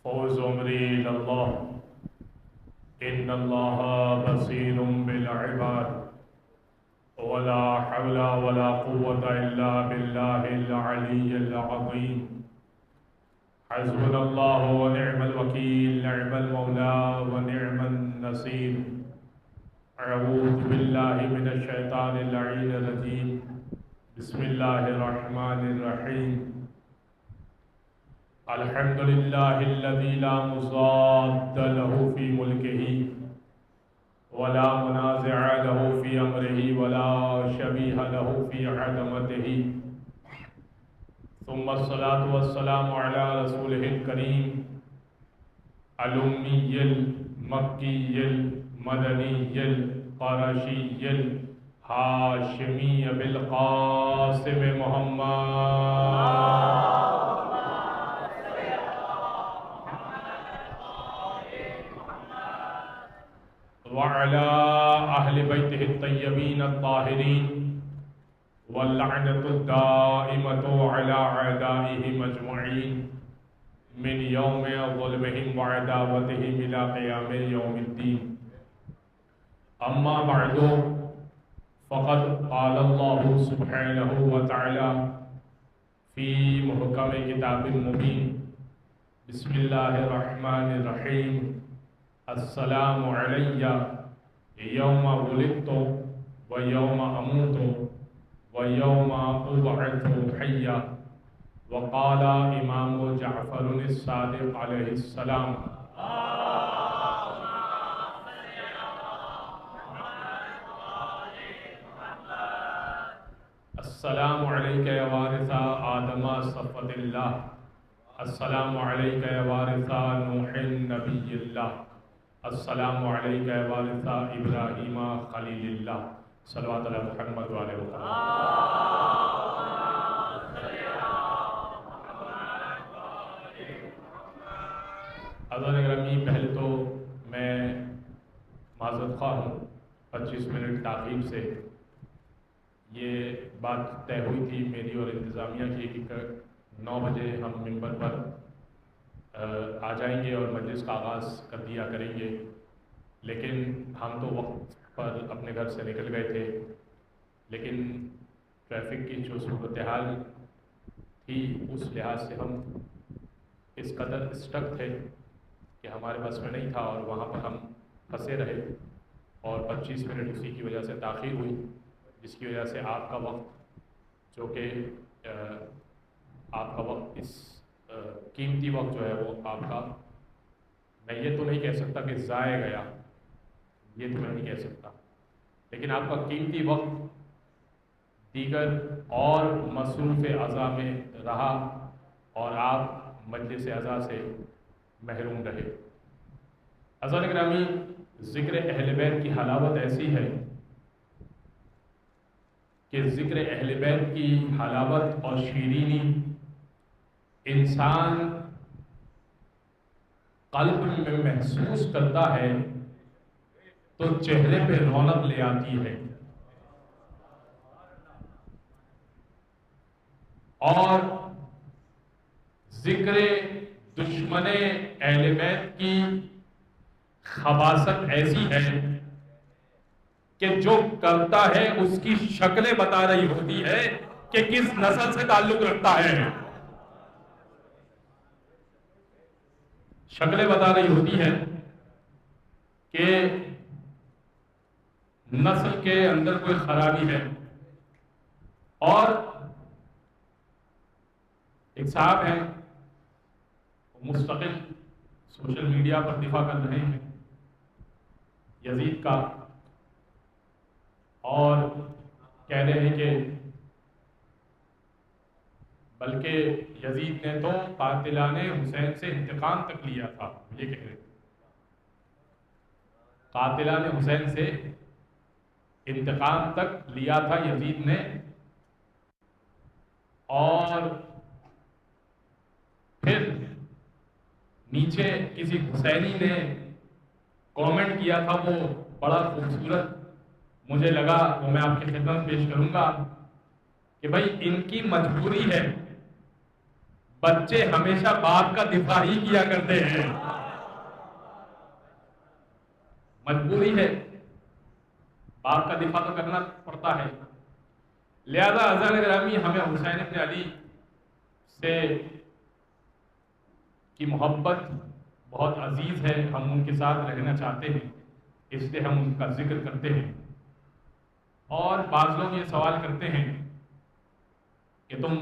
فوز عمری اللہ ان اللہ بصیر بالعباد ولا حول ولا قوة الا باللہ العلی العظیم حسبنا اللہ ونعم الوکیل نعم المولا ونعم النصیر اعوذ باللہ من الشیطان اللعین الرجیم بسم اللہ الرحمن الرحیم الحمد للہ الذی لا مضاد له فی ملکہ ولا منازع له فی امرہ ولا شبیہ له فی عظمتہ ثم الصلاة والسلام علی رسولہ الکریم الامی المکی المدنی القرشی الہاشمی بالقاسم محمد وعلى أهل بيته الطيبين الطاهرين واللعنة الدائمة على أعدائهم أجمعين من يوم ظلمهم وعداوتهم إلى قيام يوم الدين أما بعد فقد قال الله سبحانه وتعالى في محكم كتاب مبين بسم الله الرحمن الرحيم السلام علی یوم ولدت و یوم اموت و یوم ابعث حیا وقال امام جعفر الصادق علیہ السلام السلام علیک یا وارث آدم صفوت اللہ السلام علیک یا وارث نوح نبی اللہ السلام علیکہ یا وارث ابراہیم خلیل اللہ صلوات علی محمد وعلیہ وسلم حضرت گرامی پہلے تو میں معذرت خواہ ہوں 25 منٹ تاخیر سے یہ بات طے ہوئی تھی میری اور انتظامیہ کی کہ 9 بجے ہم ممبر پر آ جائیں گے اور مجلس کا آغاز کر دیا کریں گے، لیکن ہم تو وقت پر اپنے گھر سے نکل گئے تھے، لیکن ٹریفک کی جو صورتحال تھی اس لحاظ سے ہم اس قدر اسٹک تھے کہ ہمارے بس میں نہیں تھا اور وہاں پر ہم پھنسے رہے اور 25 منٹ اسی کی وجہ سے تاخیر ہوئی، جس کی وجہ سے آپ کا وقت جو کہ آپ کا وقت اس قیمتی وقت جو ہے وہ آپ کا، میں یہ تو نہیں کہہ سکتا کہ ضائع گیا، یہ تو میں نہیں کہہ سکتا، لیکن آپ کا قیمتی وقت دیگر اور مصروف اعضاء میں رہا اور آپ مجلس اعضاء سے محروم رہے۔ حضرات گرامی، ذکر اہل بیت کی حلاوت ایسی ہے کہ ذکر اہل بیت کی حلاوت اور شیرینی انسان قلب میں محسوس کرتا ہے تو چہرے پہ رونق لے آتی ہے، اور ذکر دشمن اہل بیت کی خباثت ایسی ہے کہ جو کرتا ہے اس کی شکلیں بتا رہی ہوتی ہے کہ کس نسل سے تعلق رکھتا ہے، شکلیں بتا رہی ہوتی ہے کہ نسل کے اندر کوئی خرابی ہے۔ اور ایک صاحب ہیں مستقل سوشل میڈیا پر دفاع کر رہے ہیں یزید کا، اور کہہ رہے ہیں کہ بلکہ یزید نے تو قاتلان حسین سے انتقام تک لیا تھا، یہ کہہ رہے قاتلان حسین سے انتقام تک لیا تھا یزید نے، اور پھر نیچے کسی حسینی نے کامنٹ کیا تھا، وہ بڑا خوبصورت مجھے لگا، وہ میں آپ کی خدمت پیش کروں گا کہ بھائی ان کی مجبوری ہے بچے ہمیشہ باپ کا دفاع ہی کیا کرتے ہیں، مجبوری ہے، باپ کا دفاع تو کرنا پڑتا ہے۔ لہذا عزیزان گرامی، ہمیں حسین ابن علی سے کی محبت بہت عزیز ہے، ہم ان کے ساتھ رہنا چاہتے ہیں، اس لیے ہم ان کا ذکر کرتے ہیں۔ اور بعض لوگ یہ سوال کرتے ہیں کہ تم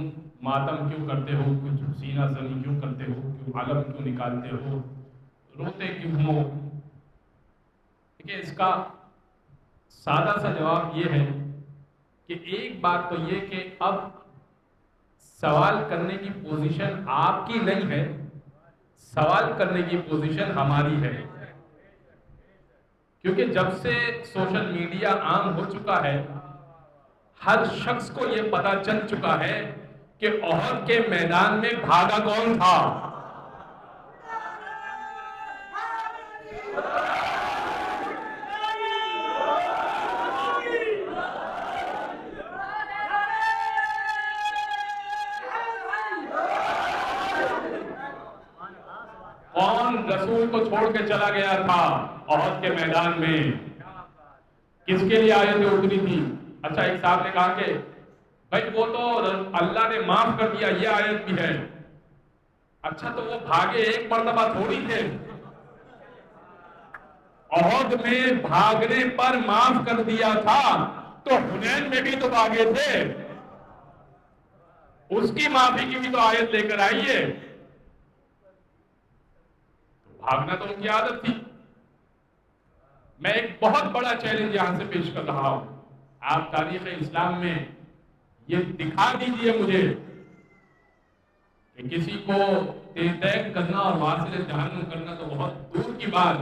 ماتم کیوں کرتے ہو، کچھ سینہ زنی کیوں کرتے ہو، کیوں علم کیوں نکالتے ہو، روتے کیوں ہو؟ دیکھیے، اس کا سادہ سا جواب یہ ہے کہ ایک بات تو یہ کہ اب سوال کرنے کی پوزیشن آپ کی نہیں ہے، سوال کرنے کی پوزیشن ہماری ہے، کیونکہ جب سے سوشل میڈیا عام ہو چکا ہے، ہر شخص کو یہ پتا چل چکا ہے کہ احد کے میدان میں بھاگا کون تھا۔ کون رسول کو چھوڑ کے چلا گیا تھا احد کے میدان میں؟ کس کے لیے آیتیں اتری تھی؟ اچھا، ایک صاحب نے کہا کہ بھائی وہ تو اللہ نے معاف کر دیا، یہ آیت بھی ہے۔ اچھا، تو وہ بھاگے ایک مرتبہ تھوڑی تھے، احد میں بھاگنے پر معاف کر دیا تھا تو حنین میں بھی تو بھاگے تھے، اس کی معافی کی بھی تو آیت لے کر آئیے۔ بھاگنا تو ان کی عادت تھی۔ میں ایک بہت بڑا چیلنج یہاں سے پیش کر رہا ہوں، آپ تاریخ اسلام میں یہ دکھا دیجئے مجھے کہ کسی کو تیگ کرنا اور واصل جہنم کرنا تو بہت دور کی بات،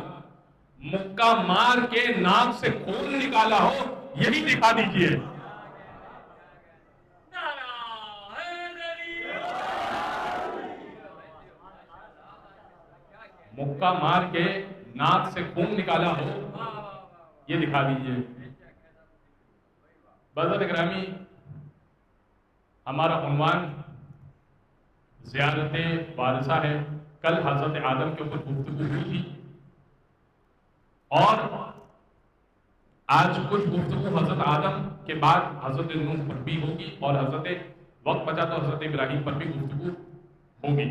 مکہ مار کے ناک سے خون نکالا ہو، یہی دکھا دیجئے۔ مکہ مار کے ناک سے خون نکالا ہو، یہ دکھا دیجئے۔ بزرگ گرامی، ہمارا عنوان زیارت وارثہ ہے۔ کل حضرت آدم کے اوپر گفتگو ہوئی تھی اور آج کچھ گفتگو حضرت آدم کے بعد حضرت نوح پر بھی ہوگی، اور حضرت وقت بچا تو حضرت ابراہیم پر بھی گفتگو ہوگی۔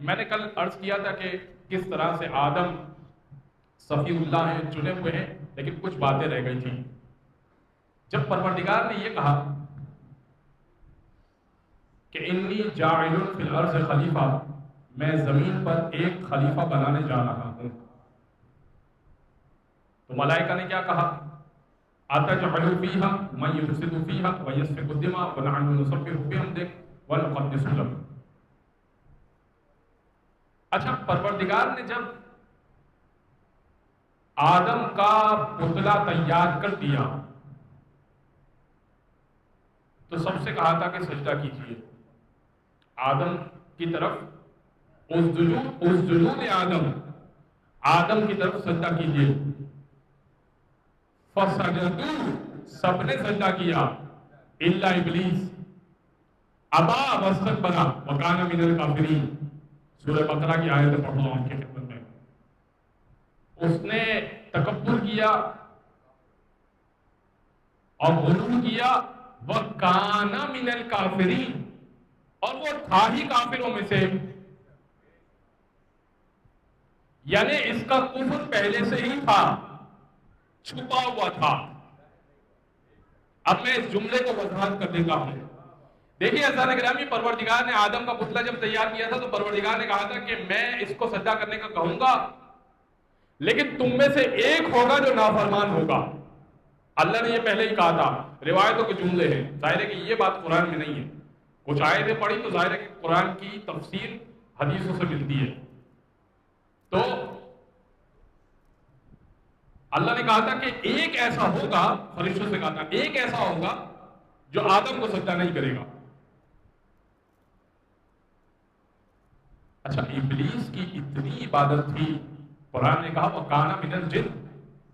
میں نے کل عرض کیا تھا کہ کس طرح سے آدم صفی اللہ ہیں، چنے ہوئے ہیں، لیکن کچھ باتیں رہ گئی تھیں۔ جب پروردگار نے یہ کہا کہ انی جاعل فی الارض خلیفہ، میں زمین پر ایک خلیفہ بنانے جا رہا ہوں، تو ملائکہ نے کیا کہا؟ اتجعل فیہا من یفسد فیہا ویسفک الدماء ونحن نسبح بحمدک ونقدس لک۔ اچھا، پروردگار نے جب آدم کا پتلا تیار کر دیا تو سب سے کہا تھا کہ سجدہ کیجیے آدم کی طرف، اسجدوا لآدم، آدم کی طرف سجدہ کیجیے۔ فسجدوا، سب نے سجدہ کیا الا ابلیس ابا واستکبر وکان من الکافرین۔ سورہ بقرہ کی آیت پڑھ لو آپ کی خدمت میں۔ اس نے تکبر کیا اور غلو کیا، وَكَانَ مِنَ الْكَافِرِينَ، اور وہ تھا ہی کافروں میں سے، یعنی اس کا کفر پہلے سے ہی تھا، چھپا ہوا تھا۔ اب میں اس جملے کو وضاحت کر دیتا ہوں۔ دیکھیے عزیزان گرامی، پروردگار نے آدم کا پتلا جب تیار کیا تھا تو پروردگار نے کہا تھا کہ میں اس کو سجدہ کرنے کا کہوں گا، لیکن تم میں سے ایک ہوگا جو نافرمان ہوگا۔ اللہ نے یہ پہلے ہی کہا تھا، روایتوں کے جملے ہیں، ظاہر ہے کہ یہ بات قرآن میں نہیں ہے، کچھ آیتیں پڑھی تو ظاہر ہے کہ قرآن کی تفسیر حدیثوں سے ملتی ہے۔ تو اللہ نے کہا تھا کہ ایک ایسا ہوگا، فرشتوں سے کہا تھا ایک ایسا ہوگا جو آدم کو سجدہ نہیں کرے گا۔ اچھا، ابلیس کی اتنی عبادت تھی، قرآن نے کہا وَكَانَ مِنَ الْجِنِّ،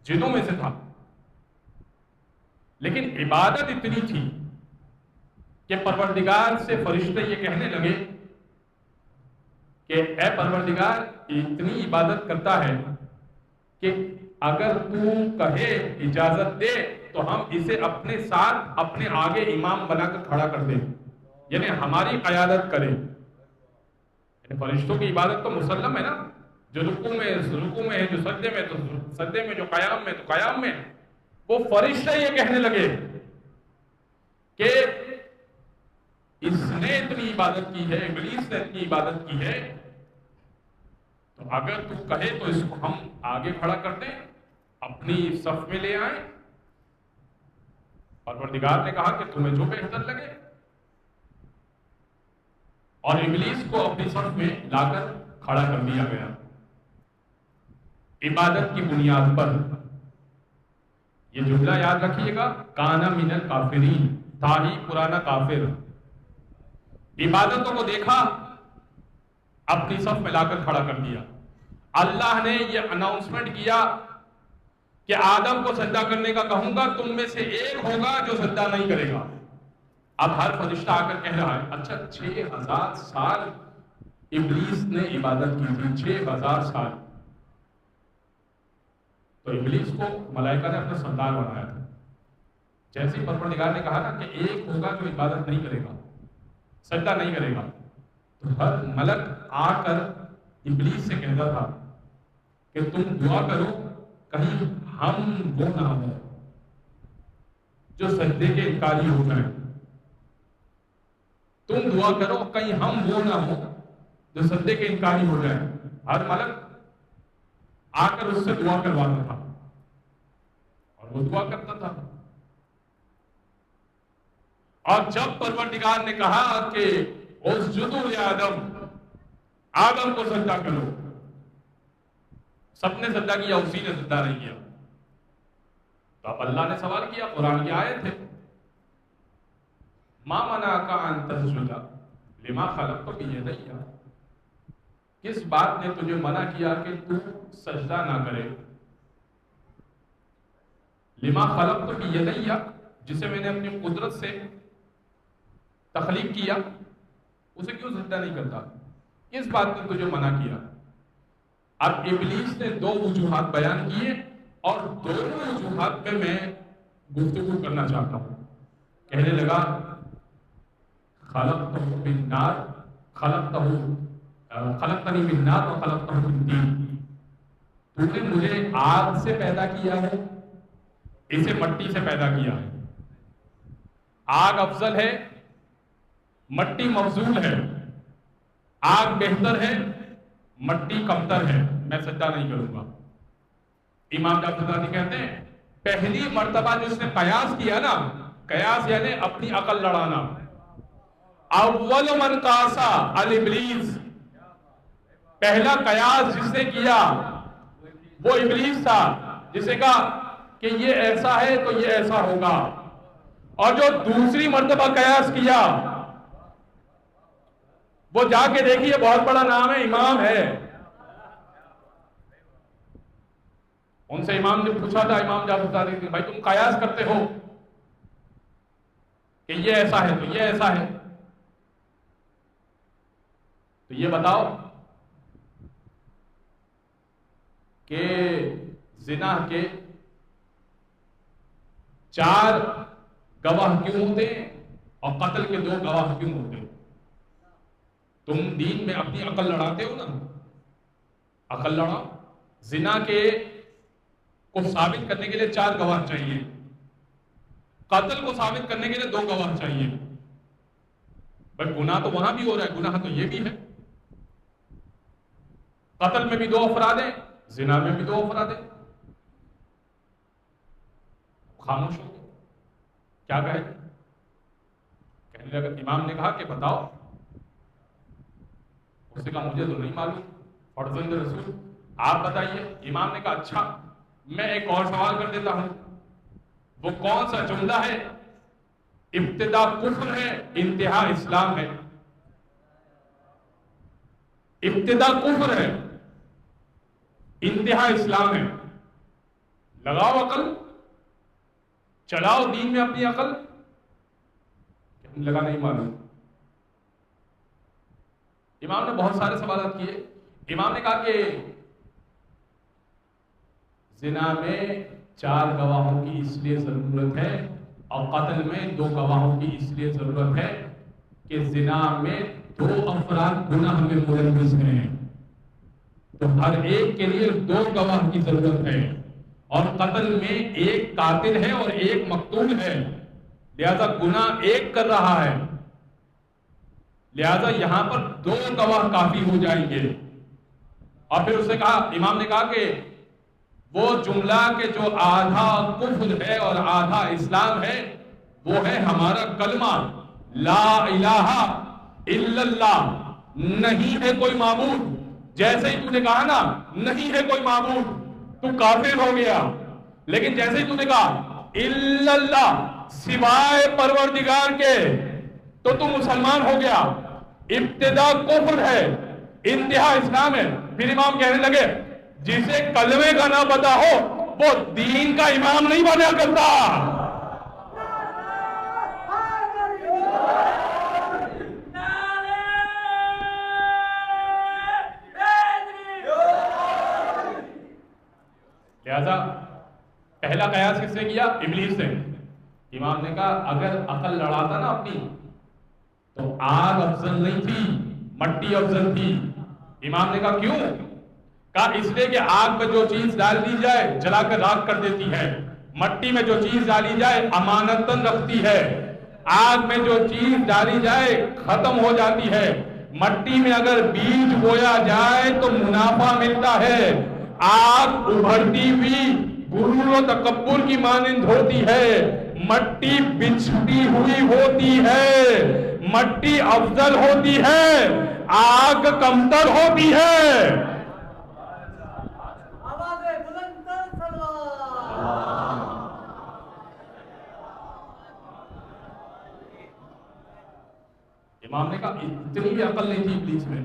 جنوں میں سے تھا، لیکن عبادت اتنی تھی کہ پروردگار سے فرشتے یہ کہنے لگے کہ اے پروردگار اتنی عبادت کرتا ہے کہ اگر تو کہے اجازت دے تو ہم اسے اپنے ساتھ اپنے آگے امام بنا کر کھڑا کر دیں، یعنی ہماری قیادت کرے۔ یعنی فرشتوں کی عبادت تو مسلم ہے نا، جو رکوع میں ہے، جو سجدے میں تو سجدے میں، جو قیام میں تو قیام میں۔ وہ فرشتے یہ کہنے لگے کہ اس نے اتنی عبادت کی ہے، ابلیس نے اتنی عبادت کی ہے، تو اگر تو کہے تو اس کو ہم آگے کھڑا کر دیں، اپنی صف میں لے آئیں۔ پروردگار نے کہا کہ تمہیں جو بہتر لگے، اور ابلیس کو اپنی صف میں لا کر کھڑا کر دیا گیا عبادت کی بنیاد پر۔ یہ جملہ یاد رکھیے گا، کانا من الکافرین، تھا ہی پرانا کافر۔ عبادتوں کو دیکھا، اپنی صف میں لا کر کھڑا کر دیا۔ اللہ نے یہ اناؤنسمنٹ کیا کہ آدم کو سجدہ کرنے کا کہوں گا، تم میں سے ایک ہوگا جو سجدہ نہیں کرے گا۔ اب ہر فرشتہ آ کر کہہ رہا ہے اچھا 6000 سال ابلیس نے عبادت کی تھی، 6000 سال۔ تو ابلیس کو ملائکہ نے اپنا سردار بنایا تھا۔ جیسے پروردگار نے کہا نا کہ ایک ہوگا جو عبادت نہیں کرے گا، سجدہ نہیں کرے گا، تو ہر ملک آ کر ابلیس سے کہتا تھا کہ تم دعا کرو کہیں ہم وہ نہ ہو جو سجدے کے انکاری ہو جائیں، تم دعا کرو کہیں ہم وہ نہ ہو جو سجدے کے انکاری ہو جائیں۔ ہر ملک آ کر اس سے دعا کرواتا تھا اور وہ دعا کرتا تھا۔ اور جب پروردگار نے کہا کہ اسجدوا لآدم، آدم کو سجدہ کرو، سب نے سجدہ کیا، اسی نے سجدہ نہیں کیا۔ تو اب اللہ نے سوال کیا، قرآن کی آیت ہے، ما منعک ان تسجد لما خلقت بیدی، کس بات نے تجھے منع کیا کہ تو سجدہ نہ کرے؟ لما خلقت بیدی، جسے میں نے اپنی قدرت سے تخلیق کیا، اسے کیوں سجدہ نہیں کرتا؟ کس بات نے تجھے منع کیا؟ اب ابلیس نے دو وجوہات بیان کیے، اور دونوں وجوہات پہ میں گفتگو کرنا چاہتا ہوں۔ کہنے لگا خلقتہ من نار، خلقتنی من نار وخلقتہ من طین، تو نے مجھے آگ سے پیدا کیا ہے، اسے مٹی سے پیدا کیا ہے۔ آگ افضل ہے، مٹی مفضول ہے۔ آگ بہتر ہے، مٹی کمتر ہے، میں سجدہ نہیں کروں گا۔ امام جعفر صادق کہتے ہیں پہلی مرتبہ جس نے قیاس کیا نا، قیاس یعنی اپنی عقل لڑانا، اول من قاسا الابلیس، پہلا قیاس جس نے کیا وہ ابلیس تھا، جسے کہا کہ یہ ایسا ہے تو یہ ایسا ہوگا۔ اور جو دوسری مرتبہ قیاس کیا، وہ جا کے دیکھیے، بہت بڑا نام ہے، امام ہے۔ ان سے امام نے پوچھا تھا، امام جعفر صادق نے، بھائی تم قیاس کرتے ہو کہ یہ ایسا ہے تو یہ ایسا ہے، تو یہ بتاؤ کہ زنا کے 4 گواہ کیوں ہوتے ہیں اور قتل کے 2 گواہ کیوں ہوتے ہیں؟ تم دین میں اپنی عقل لڑاتے ہو نا، عقل لڑاؤ۔ زنا کے کو ثابت کرنے کے لیے 4 گواہ چاہیے، قتل کو ثابت کرنے کے لیے 2 گواہ چاہیے۔ بٹ گناہ تو وہاں بھی ہو رہا ہے، گناہ تو یہ بھی ہے، قتل میں بھی 2 افراد ہیں، زنا میں بھی 2 افراد ہیں۔ خاموش ہو گئے، کیا کہے؟ کہنے لگا، امام نے کہا کہ بتاؤ۔ اس نے کہا مجھے تو نہیں معلوم، فرزند رسول آپ بتائیے۔ امام نے کہا اچھا میں ایک اور سوال کر دیتا ہوں، وہ کون سا جملہ ہے ابتدا کفر ہے انتہا اسلام ہے؟ ابتدا کفر ہے انتہا اسلام ہے۔ لگاؤ عقل، چلاؤ دین میں اپنی عقل۔ کہنے لگا نہیں معلوم۔ امام نے بہت سارے سوالات کیے. امام نے کہا کہ زنا میں 4 گواہوں کی اس لیے ضرورت ہے اور قتل میں 2 گواہوں کی اس لیے ضرورت ہے کہ زنا میں 2 افراد گناہ میں ملوث ہیں، تو ہر ایک کے لیے 2 گواہ کی ضرورت ہے، اور قتل میں 1 قاتل ہے اور 1 مقتول ہے، لہذا گناہ 1 کر رہا ہے، لہذا یہاں پر 2 گواہ کافی ہو جائیں گے. اور پھر اس نے کہا، امام نے کہا کہ وہ جملہ کہ جو آدھا کفر ہے اور آدھا اسلام ہے، وہ ہے ہمارا کلمہ لا الہ الا اللہ، نہیں ہے کوئی معبود. جیسے ہی تو نے کہا نا نہیں ہے کوئی معبود، تو کافر ہو گیا. لیکن جیسے ہی تو نے کہا الا اللہ، سوائے پروردگار کے، تو تو مسلمان ہو گیا. ابتدا کفر ہے، انتہا اسلام ہے. پھر امام کہنے لگے جسے کلمے کا نہ پتا ہو وہ دین کا امام نہیں بنا کرتا. لہذا پہلا قیاس کس نے کیا؟ ابلیس نے. امام نے کہا اگر عقل لڑاتا نا اپنی تو آگ افضل نہیں تھی، مٹی افضل تھی. امام نے کہا کیوں؟ کہا اس لیے کہ آگ میں جو چیز ڈال دی جائے جلا کر راکھ کر دیتی ہے، مٹی میں جو چیز ڈالی جائے امانتاً رکھتی ہے. آگ میں جو چیز ڈالی جائے ختم ہو جاتی ہے، مٹی میں اگر بیج بویا جائے تو منافع ملتا ہے. آگ ابھرتی ہوئی غرور و تکبر کی مانند ہوتی ہے، مٹی بچھتی ہوئی ہوتی ہے. مٹی افضل ہوتی ہے، آگ کمتر ہوتی ہے. امام نے کہا اتنی بھی عقل نہیں تھی ابلیس میں،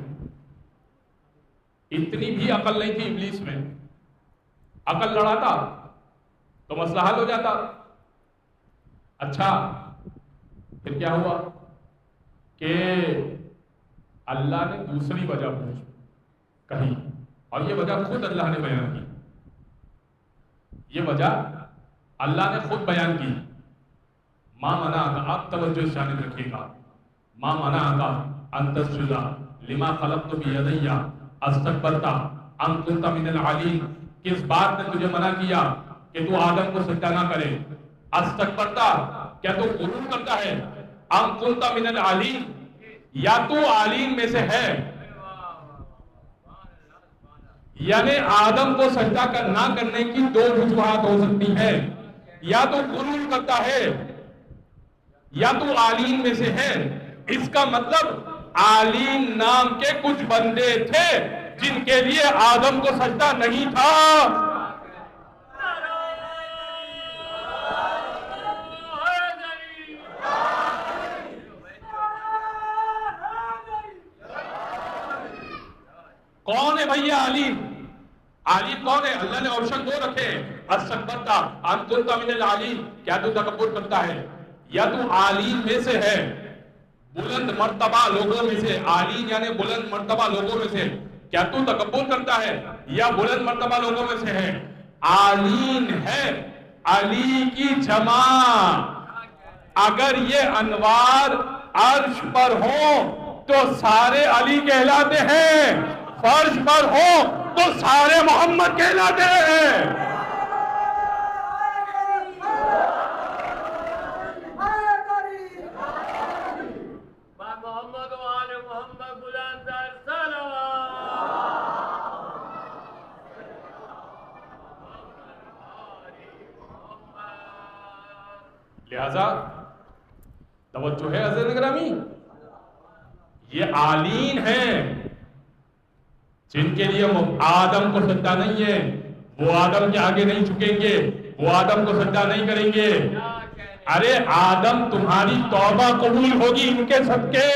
اتنی بھی عقل نہیں تھی ابلیس میں. عقل لڑاتا تو مسئلہ حل ہو جاتا. اچھا پھر کیا ہوا کہ اللہ نے دوسری وجہ کہی، اور یہ وجہ خود اللہ نے بیان کی. یہ وجہ اللہ نے خود بیان کی. ماں منع کا، آپ توجہ اس جانب رکھیے گا، ماں منع کا ان تسجد لما خلقت بیدی استکبرت ام کنت من العالین. کس بات نے تجھے منع کیا کہ تو آدم کو سجدہ نہ کرے؟ استکبرت، کیا تو غرور کرتا ہے؟ ام کنت من العالین، یا تو عالین میں سے ہے. یعنی آدم کو سجدہ نہ کرنے کی 2 وجوہات ہو سکتی ہیں، یا تو غرور کرتا ہے یا تو عالین میں سے ہے. اس کا مطلب عالین نام کے کچھ بندے تھے جن کے لیے آدم کو سجدہ نہیں تھا. کون ہے بھیا عالین؟ عالین کون ہے؟ اللہ نے آپشن 2 رکھے، استکبرت ام کنت من العالین، کیا تو تکبر کرتا ہے یا تو عالین میں سے ہے، بلند مرتبہ لوگوں میں سے. عالین یعنی بلند مرتبہ لوگوں میں سے. کیا تو تکبر کرتا ہے یا بلند مرتبہ لوگوں میں سے ہے؟ عالین ہے علی کی جمع. اگر یہ انوار عرش پر ہوں تو سارے علی کہلاتے ہیں، فرش پر ہوں تو سارے محمد کہلاتے ہیں. لہذا توجہ ہے عزیز گرامی، یہ عالین ہیں جن کے لیے آدم کو سجدہ نہیں ہے. وہ آدم کے آگے نہیں جھکیں گے، وہ آدم کو سجدہ نہیں کریں گے. ارے آدم تمہاری توبہ قبول ہوگی ان کے صدقے.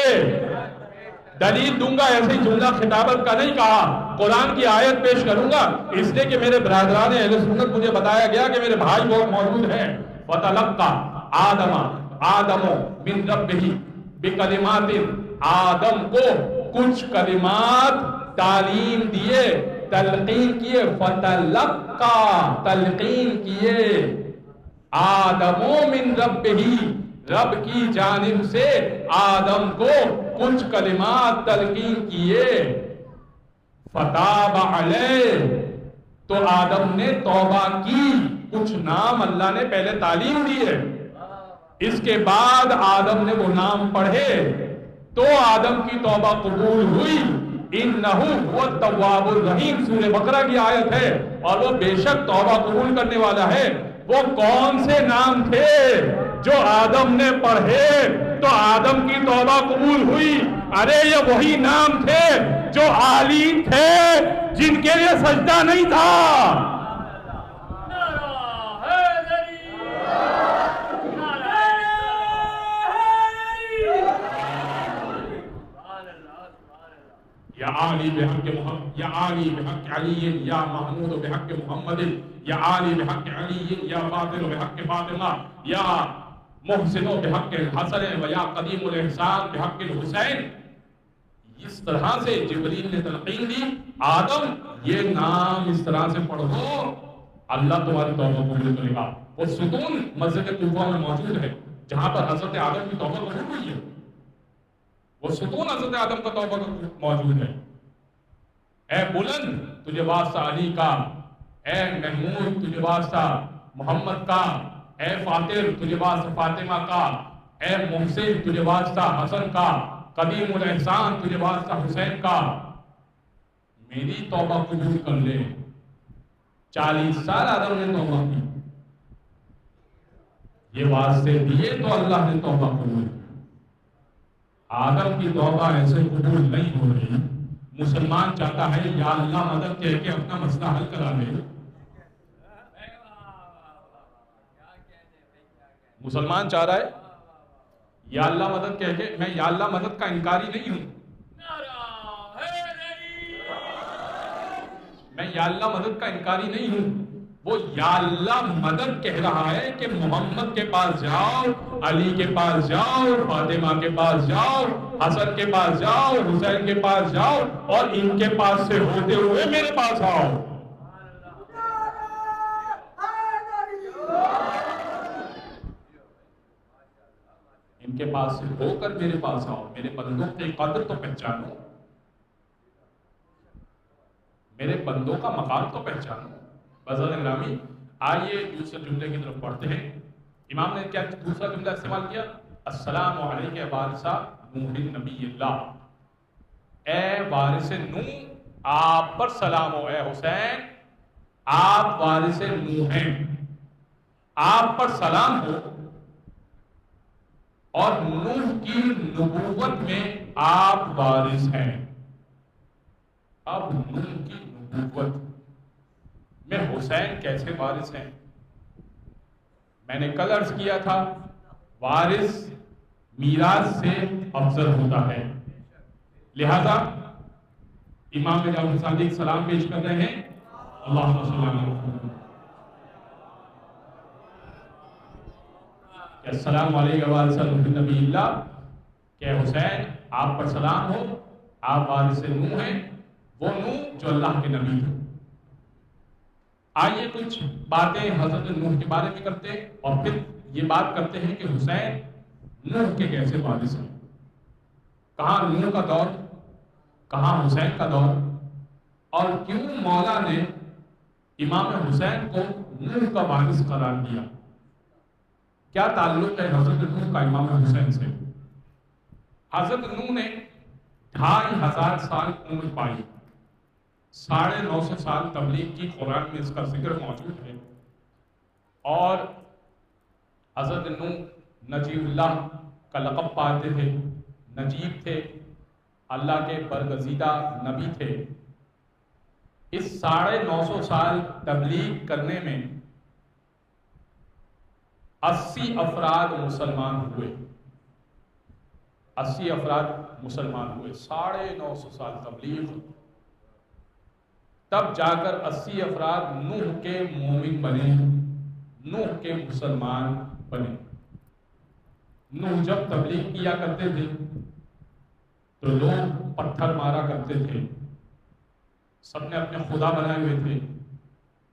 دلیل دوں گا، ایسے ہی جملہ خطابت کا نہیں کہا، قرآن کی آیت پیش کروں گا اس لیے کہ میرے برادران اہل سنت مجھے بتایا گیا کہ میرے بھائی بہت موجود ہیں. وَتَلَقَّى آدم من ربہ بکلمات، آدم کو کچھ کلمات تعلیم دیے، تلقین کیے، فتلقا تلقین کیے آدم من ربہ، رب کی جانب سے آدم کو کچھ کلمات تلقین کیے، فتاب علیہ، تو آدم نے توبہ کی، کچھ نام اللہ نے پہلے تعلیم دیے، اس کے بعد آدم نے وہ نام پڑھے تو آدم کی توبہ قبول ہوئی۔ انہو هو التواب الرحیم، سورہ بقرہ کی آیت ہے، اور وہ بے شک توبہ قبول کرنے والا ہے۔ وہ کون سے نام تھے جو آدم نے پڑھے تو آدم کی توبہ قبول ہوئی؟ ارے یہ وہی نام تھے جو عالی تھے جن کے لیے سجدہ نہیں تھا۔ یا علی بحق محمد، یا علی بحق علی، یا محمود بحق محمد، یا علی بحق علی، یا فاضل بحق فاطمہ، یا محسن بحق الحسن، و یا قدیم الاحسان بحق الحسین۔ اس طرح سے جبریل نے تلقین دی، آدم یہ نام اس طرح سے پڑھو، اللہ تمہاری توبہ قبول کرے گا۔ وہ ستون مسجد کوفہ میں موجود ہے جہاں پر حضرت آدم کی توبہ قبول ہوئی ہے، وہ ستون حضرت آدم کا توبہ موجود ہے۔ اے بلند تجھے واسطہ علی کا، اے محمود تجھے واسطہ محمد کا، اے فاطر تجھے واسطہ فاطمہ کا، اے محسن تجھے واسطہ حسن کا، قدیم الاحسان تجھے واسطہ حسین کا، میری توبہ قبول کر لے۔ 40 سال آدم نے توبہ کی، یہ واسطے دیے تو اللہ نے توبہ قبول کی۔ آدم کی توبہ ایسے قبول نہیں ہو رہی۔ مسلمان چاہتا ہے یا اللہ مدد کہہ کے اپنا مسئلہ حل کرا لے، مسلمان چاہ رہا ہے یا اللہ مدد کہہ کے، میں یا اللہ مدد کا انکاری نہیں ہوں، میں یا اللہ مدد کا انکاری نہیں ہوں، وہ یا اللہ مدد کہہ رہا ہے کہ محمد کے پاس جاؤ، علی کے پاس جاؤ، فاطمہ کے پاس جاؤ، حسن کے پاس جاؤ، حسین کے پاس جاؤ، اور ان کے پاس سے ہوتے ہوئے میرے پاس آؤ۔ ان کے پاس سے ہو کر میرے پاس آؤ، میرے بندوں کی قدر تو پہچانو، میرے بندوں کا مقام تو پہچانو۔ بزرگ گرامی، آئیے دوسرے جملے کی طرف پڑھتے ہیں۔ امام نے کیا دوسرا جملہ استعمال کیا؟ السلام علیکہ وارث نوح نبی اللہ، اے وارث نوح آپ پر سلام ہو، اے حسین آپ وارث نوح ہیں، آپ پر سلام ہو، اور نوح کی نبوت میں آپ وارث ہیں۔ اب نوح کی نبوت میں حسین کیسے وارث ہیں؟ میں نے کل عرض کیا تھا وارث میراث سے افضل ہوتا ہے، لہذا امام جعفر صادق سلام پیش کر رہے ہیں، اللہم صلی اللہ علیہ وسلم، کہ السلام علیکم وارث نبی اللہ، کہ حسین آپ پر سلام ہو، آپ وارث نوح ہیں، وہ نوح جو اللہ کے نبی ہیں۔ آئیے کچھ باتیں حضرت نوح کے بارے میں کرتے ہیں اور پھر یہ بات کرتے ہیں کہ حسین نوح کے کیسے وارث ہیں، کہاں نوح کا دور، کہاں حسین کا دور، اور کیوں مولا نے امام حسین کو نوح کا وارث قرار دیا، کیا تعلق ہے حضرت نوح کا امام حسین سے۔ حضرت نوح نے 2500 سال عمر پائی، 950 سال تبلیغ کی، قرآن میں اس کا ذکر موجود ہے، اور حضرت نوح نجیب اللہ کا لقب پاتے تھے، نجیب تھے، اللہ کے برگزیدہ نبی تھے۔ اس 950 سال تبلیغ کرنے میں 80 افراد مسلمان ہوئے، 80 افراد مسلمان ہوئے، 950 سال تبلیغ، تب جا کر 80 افراد نوح کے مومن بنے، نوح کے مسلمان بنے۔ نوح جب تبلیغ کیا کرتے تھے تو لوگ پتھر مارا کرتے تھے، سب نے اپنے خدا بنائے ہوئے تھے،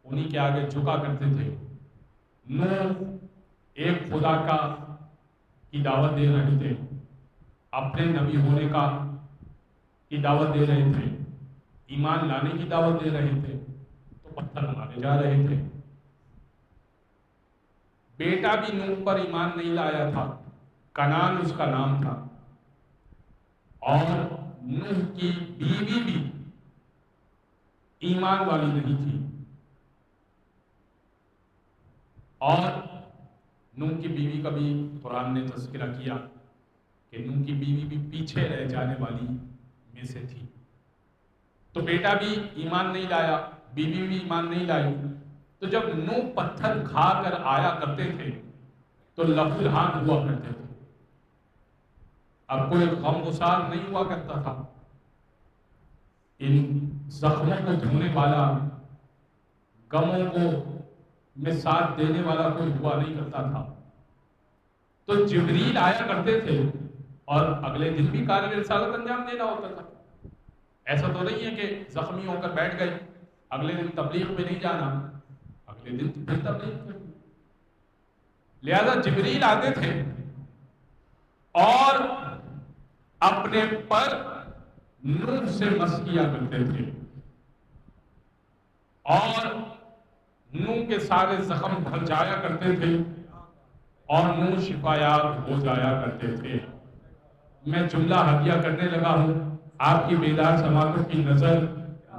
انہی کے آگے جھکا کرتے تھے۔ نوح ایک خدا کی دعوت دے رہے تھے، اپنے نبی ہونے کی دعوت دے رہے تھے، ایمان لانے کی دعوت دے رہے تھے، تو پتھر مارے جا رہے تھے۔ بیٹا بھی نوح پر ایمان نہیں لایا تھا، کنعان اس کا نام تھا، اور نوح کی بیوی بھی ایمان والی نہیں تھی، اور نوح کی بیوی کا بھی قرآن نے تذکرہ کیا کہ نوح کی بیوی بھی پیچھے رہ جانے والی میں سے تھی۔ تو بیٹا بھی ایمان نہیں لایا، بیوی بھی ایمان نہیں لائی، تو جب نوح پتھر کھا کر آیا کرتے تھے تو لہولہان ہوا کرتے تھے، اب کوئی غم گسار نہیں ہوا کرتا تھا، ان زخموں کو دھونے والا، غموں کو میں ساتھ دینے والا کوئی ہوا نہیں کرتا تھا۔ تو جبریل آیا کرتے تھے اور اگلے دن بھی کارِ رسالت انجام دینا ہوتا تھا۔ ایسا تو نہیں ہے کہ زخمی ہو کر بیٹھ گئے، اگلے دن تبلیغ میں نہیں جانا، اگلے دن پھر تبلیغ کرنی۔ لہذا جبریل آتے تھے اور اپنے پر نور سے مس کیا کرتے تھے، اور نور کے سارے زخم بھر جایا کرتے تھے، اور نور شفایاب ہو جایا کرتے تھے۔ میں جملہ ہدیہ کرنے لگا ہوں، آپ کی بیدار سماعتوں کی نظر،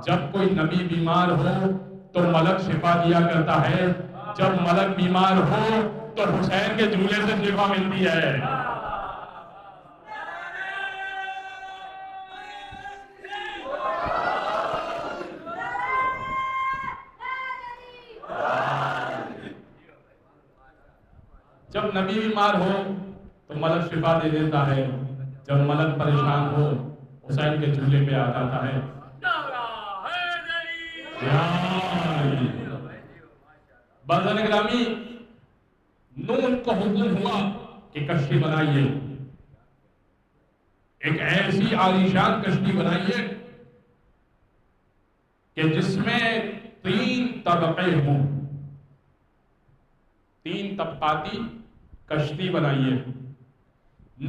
جب کوئی نبی بیمار ہو تو ملک شفا دیا کرتا ہے، جب ملک بیمار ہو تو حسین کے جھولے سے شفا ملتی ہے۔ جب نبی بیمار ہو تو ملک شفا دے دیتا ہے، جب ملک پریشان ہو حسین کے جھولے پہ آ جاتا ہے۔ بازن گرامی، نوح کو حکم ہوا کہ کشتی بنائیے، ایک ایسی عالیشان کشتی بنائیے کہ جس میں 3 طبقے ہوں، 3 طبقاتی کشتی بنائیے۔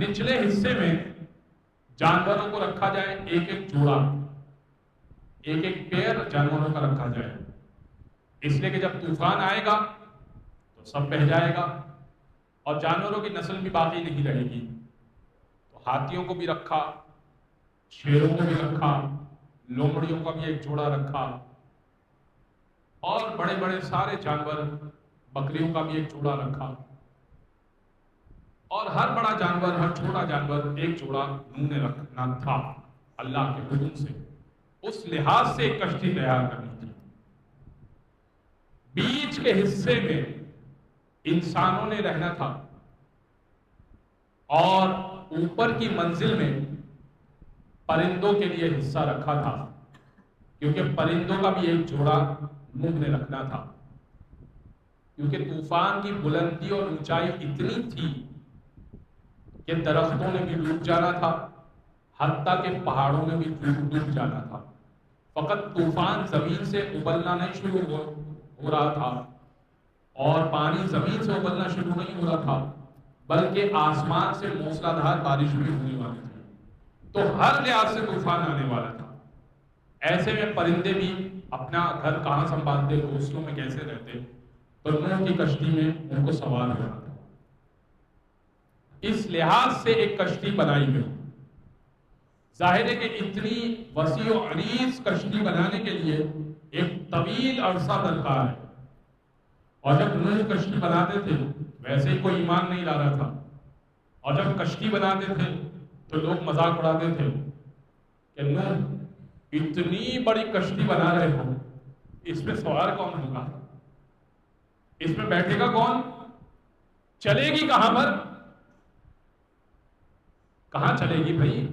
نچلے حصے میں جانوروں کو رکھا جائے، ایک ایک جوڑا، ایک ایک پیر جانوروں کا رکھا جائے، اس لیے کہ جب طوفان آئے گا تو سب بہہ جائے گا اور جانوروں کی نسل بھی باقی نہیں رہے گی۔ تو ہاتھیوں کو بھی رکھا، شیروں کو بھی رکھا، لومڑیوں کا بھی ایک جوڑا رکھا، اور بڑے بڑے سارے جانور، بکریوں کا بھی ایک جوڑا رکھا، اور ہر بڑا جانور، ہر چھوٹا جانور ایک جوڑا نوح نے رکھنا تھا اللہ کے حکم سے۔ اس لحاظ سے ایک کشتی تیار کرنی تھی۔ بیچ کے حصے میں انسانوں نے رہنا تھا، اور اوپر کی منزل میں پرندوں کے لیے حصہ رکھا تھا، کیونکہ پرندوں کا بھی ایک جوڑا نوح نے رکھنا تھا، کیونکہ طوفان کی بلندی اور اونچائی اتنی تھی کہ درختوں نے بھی ڈوب جانا تھا، حتیٰ کہ پہاڑوں میں بھی ڈوب جانا تھا۔ فقط طوفان زمین سے ابلنا نہیں شروع ہو رہا تھا، اور پانی زمین سے ابلنا شروع نہیں ہو رہا تھا، بلکہ آسمان سے موسلادھار بارش بھی ہونے والی تھی۔ تو ہر لحاظ سے طوفان آنے والا تھا۔ ایسے میں پرندے بھی اپنا گھر کہاں سنبھالتے، گھونسلوں میں کیسے رہتے، تو نوح کی کشتی میں ان کو سوار ہونا تھا۔ اس لحاظ سے ایک کشتی بنائی گئی۔ ظاہر ہے کہ اتنی وسیع و عریض کشتی بنانے کے لیے ایک طویل عرصہ درکار ہے، اور جب نوح کشتی بناتے تھے ویسے ہی کوئی ایمان نہیں لا رہا تھا، اور جب کشتی بناتے تھے تو لوگ مذاق اڑاتے تھے کہ نوح اتنی بڑی کشتی بنا رہے ہو، اس میں سوار کون ہوگا، اس میں بیٹھے گا کون، چلے گی کہاں پر، کہاں چلے گی بھائی۔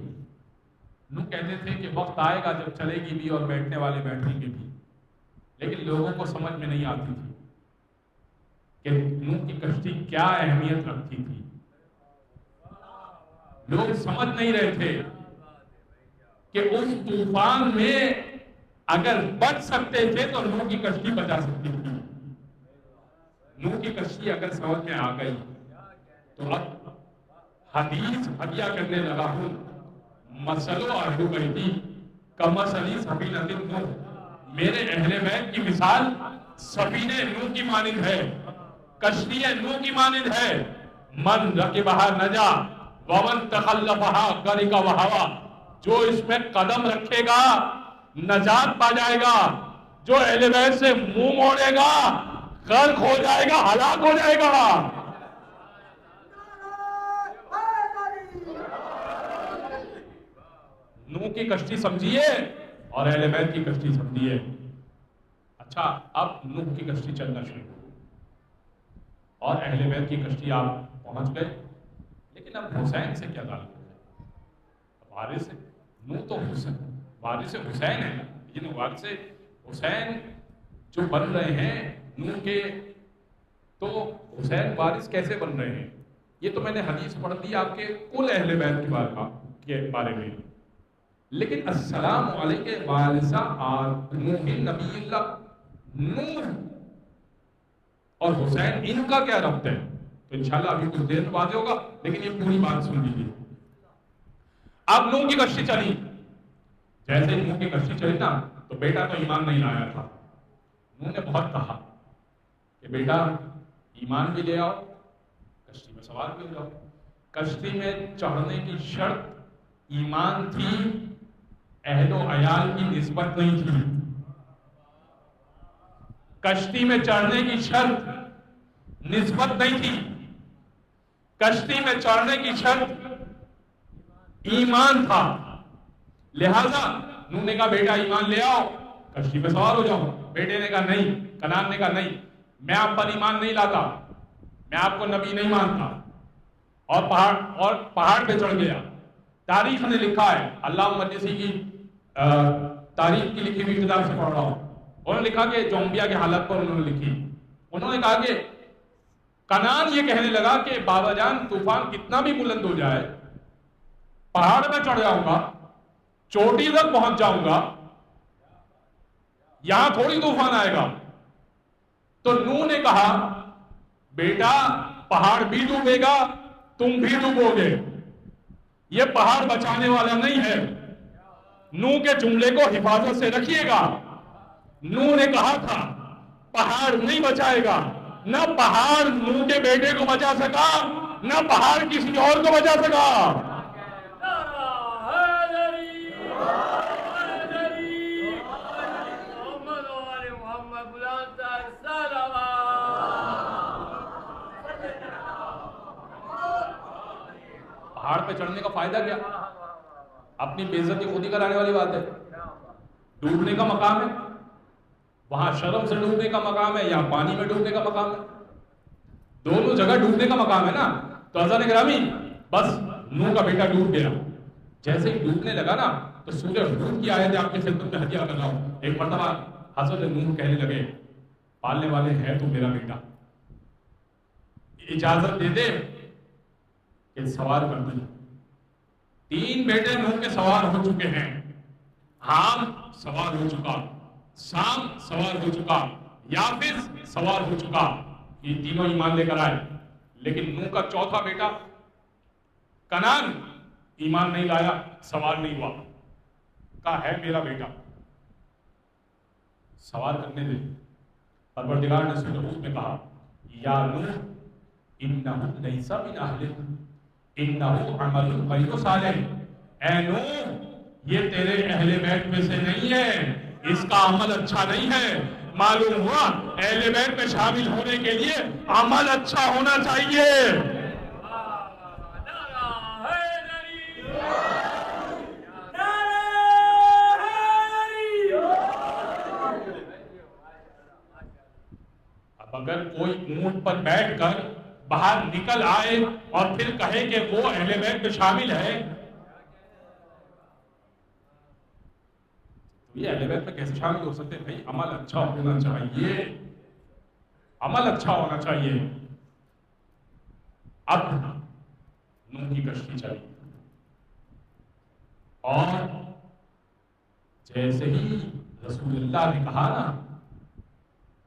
نوح کہتے تھے کہ وقت آئے گا جب چلے گی بھی اور بیٹھنے والے بیٹھیں گے بھی، لیکن لوگوں کو سمجھ میں نہیں آتی تھی کہ نوح کی کشتی کیا اہمیت رکھتی تھی، لوگ سمجھ نہیں رہے تھے کہ اس طوفان میں اگر بچ سکتے تھے تو نوح کی کشتی بچا سکتی تھی. نوح کی کشتی اگر سمجھ میں آ گئی تو اب حدیث ہدیہ کرنے لگا ہوں. مسلو اہل بیتی کمثل سفینۃ نوح، میرے اہل بیت کی مثال سفینہ نوح کی مانند ہے، کشتی نوح کی مانند ہے. من رکبہا نجا ومن تخلفہا غرق وہوا، جو اس میں قدم رکھے گا نجات پا جائے گا، جو اہل بیت سے منہ موڑے گا غرق ہو جائے گا، ہلاک ہو جائے گا. نوح کی کشتی سمجھیے اور اہل بیت کی کشتی سمجھیے. اچھا، اب نوح کی کشتی چلنا شروع اور اہل بیت کی کشتی آپ پہنچ گئے، لیکن اب حسین سے کیا تعلق ہے؟ وارث ہے نوح تو حسین، وارث حسین ہے، لیکن وارث حسین جو بن رہے ہیں نوح کے، تو حسین وارث کیسے بن رہے ہیں؟ یہ تو میں نے حدیث پڑھ دی آپ کے کل اہل بیت کے بارے میں، لیکن السلام علیکہ وارثہ نوح نبی اللہ نوح اور حسین، ان کا کیا ربط ہے؟ تو انشاءاللہ ابھی کچھ دیر میں واضح ہوگا، لیکن یہ پوری بات سن لیجیے. اب نوح کی کشتی چلی، جیسے نوح کی کشتی چلی نا تو بیٹا تو ایمان نہیں لایا تھا. نوح نے بہت کہا کہ بیٹا ایمان بھی لے آؤ، کشتی میں سوار بھی ہو جاؤ. کشتی میں چڑھنے کی شرط ایمان تھی، اہل و عیال کی نسبت نہیں تھی. کشتی میں چڑھنے کی شرط نسبت نہیں تھی، کشتی میں چڑھنے کی شرط ایمان تھا. لہذا نوح نے کہا بیٹا ایمان لے آؤ، کشتی میں سوار ہو جاؤ. بیٹے نے کہا نہیں، کنعان نے کہا نہیں، میں آپ پر ایمان نہیں لاتا، میں آپ کو نبی نہیں مانتا، اور پہاڑ پہ چڑھ گیا. تاریخ نے لکھا ہے، اللہ مجلسی کی تاریخ کی لکھی ہوئی کتاب سے پڑھ رہا ہوں، انہوں نے لکھا کہ جو انبیاء کی حالت پر انہوں نے لکھی، انہوں نے کہا کہ کنعان یہ کہنے لگا کہ بابا جان طوفان کتنا بھی بلند ہو جائے، پہاڑ میں چڑھ جاؤں گا، چوٹی تک پہنچ جاؤں گا، یہاں تھوڑی طوفان آئے گا. تو نوح نے کہا بیٹا پہاڑ بھی ڈوبے گا، تم بھی ڈوبو گے، یہ پہاڑ بچانے والا نہیں ہے. نوح کے جملے کو حفاظت سے رکھیے گا. نوح نے کہا تھا پہاڑ نہیں بچائے گا، نہ پہاڑ نوح کے بیٹے کو بچا سکا، نہ پہاڑ کسی اور کو بچا سکا. پہاڑ پہ چڑھنے کا فائدہ کیا؟ اپنی بے عزتی خود ہی کرانے والی بات ہے. ڈوبنے کا مقام ہے، وہاں شرم سے ڈوبنے کا مقام ہے یا پانی میں ڈوبنے کا مقام ہے؟ دونوں جگہ ڈوبنے کا مقام ہے نا. تو حضرت گرامی بس نوح کا بیٹا ڈوب گیا. جیسے ہی ڈوبنے لگا نا تو سورہ ہود کی آیت آپ کی خدمت میں ہدیہ کر رہا ہوں. ایک مرتبہ حضرت نوح کہنے لگے پالنے والے ہے تو میرا بیٹا، اجازت دے دے کہ سوار کر دیں. 3 بیٹے نوح کے سوار ہو چکے ہیں. حام سوار ہو چکا، سام سوار ہو چکا، یافس سوار ہو چکا. یہ تینوں ایمان لے کر آئے، لیکن نوح کا چوتھا بیٹا کنعان ایمان نہیں لایا، سوار نہیں ہوا. کہا ہے میرا بیٹا، سوار کرنے دے. پروردگار نے سورہ ہود میں کہا یا نوح انہ لیس من اہلک انہ عمل غیر صالح. اے نوح یہ تیرے اہل بیت میں سے نہیں ہے، اس کا عمل اچھا نہیں ہے. معلوم ہوا اہل بیت میں شامل ہونے کے لیے عمل اچھا ہونا چاہیے. اب اگر کوئی اونٹ پر بیٹھ کر باہر نکل آئے اور پھر کہے کہ وہ اہل بیت میں شامل ہے، یہ اہل بیت میں کیسے شامل ہو سکتے ہیں؟ بھائی عمل اچھا ہونا چاہیے، عمل اچھا ہونا چاہیے. اب نوح کی کشتی چلی اور جیسے ہی رسول اللہ نے کہا نا